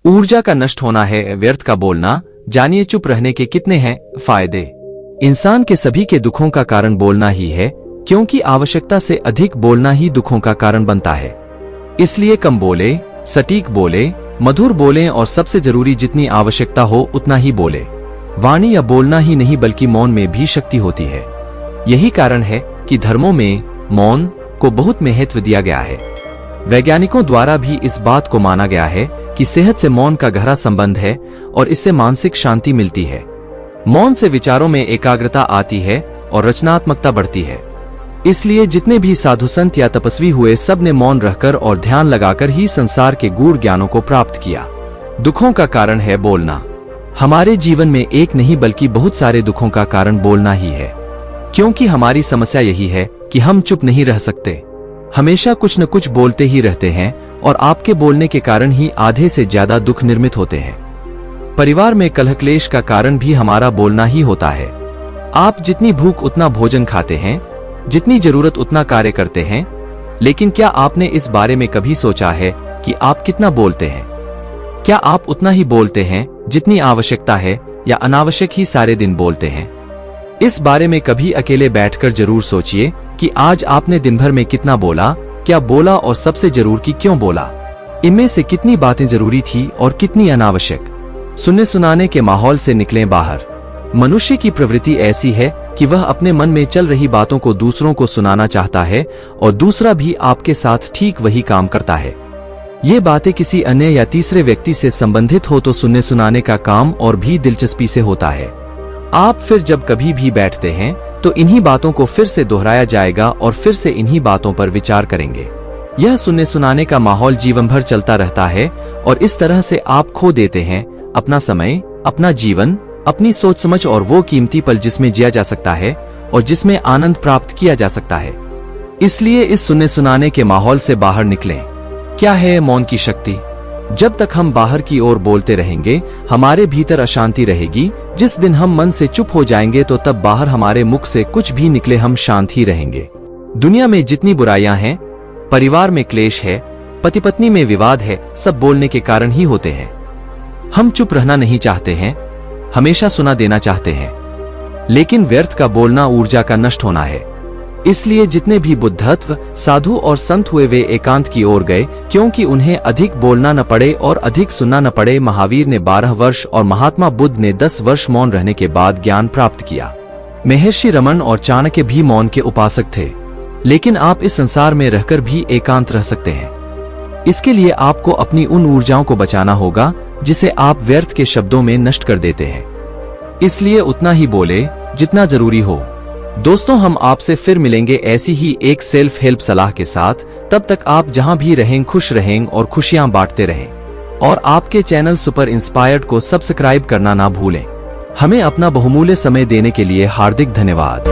ऊर्जा का नष्ट होना है व्यर्थ का बोलना। जानिए चुप रहने के कितने हैं फायदे। इंसान के सभी के दुखों का कारण बोलना ही है, क्योंकि आवश्यकता से अधिक बोलना ही दुखों का कारण बनता है। इसलिए कम बोले, सटीक बोले, मधुर बोलें और सबसे जरूरी जितनी आवश्यकता हो उतना ही बोले। वाणी या बोलना ही नहीं बल्कि मौन में भी शक्ति होती है। यही कारण है कि धर्मों में मौन को बहुत महत्व दिया गया है। वैज्ञानिकों द्वारा भी इस बात को माना गया है कि सेहत से मौन का गहरा संबंध है और इससे मानसिक शांति मिलती है। मौन से विचारों में एकाग्रता आती है और रचनात्मकता बढ़ती है। इसलिए जितने भी साधु संत या तपस्वी हुए सब ने मौन रहकर और ध्यान लगाकर ही संसार के गूढ़ ज्ञानों को प्राप्त किया। दुखों का कारण है बोलना। हमारे जीवन में एक नहीं बल्कि बहुत सारे दुखों का कारण बोलना ही है, क्योंकि हमारी समस्या यही है कि हम चुप नहीं रह सकते, हमेशा कुछ न कुछ बोलते ही रहते हैं और आपके बोलने के कारण ही आधे से ज्यादा दुख निर्मित होते हैं। परिवार में कलह क्लेश का कारण भी हमारा बोलना ही होता है। आप जितनी भूख उतना भोजन खाते हैं, जितनी जरूरत उतना कार्य करते हैं, लेकिन क्या आपने इस बारे में कभी सोचा है कि आप कितना बोलते हैं? क्या आप उतना ही बोलते हैं जितनी आवश्यकता है या अनावश्यक ही सारे दिन बोलते हैं? इस बारे में कभी अकेले बैठकर जरूर सोचिए कि आज आपने दिन भर में कितना बोला, क्या बोला और सबसे जरूर की क्यों बोला। इनमें से कितनी बातें जरूरी थी और कितनी अनावश्यक। सुनने सुनाने के माहौल से निकलें बाहर। मनुष्य की प्रवृत्ति ऐसी है कि वह अपने मन में चल रही बातों को दूसरों को सुनाना चाहता है और दूसरा भी आपके साथ ठीक वही काम करता है। ये बातें किसी अन्य या तीसरे व्यक्ति से संबंधित हो तो सुनने सुनाने का काम और भी दिलचस्पी से होता है। आप फिर जब कभी भी बैठते हैं तो इन्हीं बातों को फिर से दोहराया जाएगा और फिर से इन्हीं बातों पर विचार करेंगे। यह सुनने सुनाने का माहौल जीवन भर चलता रहता है और इस तरह से आप खो देते हैं अपना समय, अपना जीवन, अपनी सोच समझ और वो कीमती पल जिसमें जिया जा सकता है और जिसमें आनंद प्राप्त किया जा सकता है। इसलिए इस सुनने सुनाने के माहौल से बाहर निकलें। क्या है मौन की शक्ति? जब तक हम बाहर की ओर बोलते रहेंगे, हमारे भीतर अशांति रहेगी। जिस दिन हम मन से चुप हो जाएंगे तो तब बाहर हमारे मुख से कुछ भी निकले हम शांत ही रहेंगे। दुनिया में जितनी बुराइयां हैं, परिवार में क्लेश है, पति पत्नी में विवाद है, सब बोलने के कारण ही होते हैं। हम चुप रहना नहीं चाहते हैं, हमेशा सुना देना चाहते हैं, लेकिन व्यर्थ का बोलना ऊर्जा का नष्ट होना है। इसलिए जितने भी बुद्धत्व साधु और संत हुए वे एकांत की ओर गए, क्योंकि उन्हें अधिक बोलना न पड़े और अधिक सुनना न पड़े। महावीर ने 12 वर्ष और महात्मा बुद्ध ने 10 वर्ष मौन रहने के बाद ज्ञान प्राप्त किया। महर्षि रमन और चाणक्य भी मौन के उपासक थे। लेकिन आप इस संसार में रहकर भी एकांत रह सकते हैं। इसके लिए आपको अपनी उन ऊर्जाओं को बचाना होगा जिसे आप व्यर्थ के शब्दों में नष्ट कर देते हैं। इसलिए उतना ही बोले जितना जरूरी हो। दोस्तों, हम आपसे फिर मिलेंगे ऐसी ही एक सेल्फ हेल्प सलाह के साथ। तब तक आप जहां भी रहें खुश रहें और खुशियां बांटते रहें। और आपके चैनल सुपर इंस्पायर्ड को सब्सक्राइब करना ना भूलें। हमें अपना बहुमूल्य समय देने के लिए हार्दिक धन्यवाद।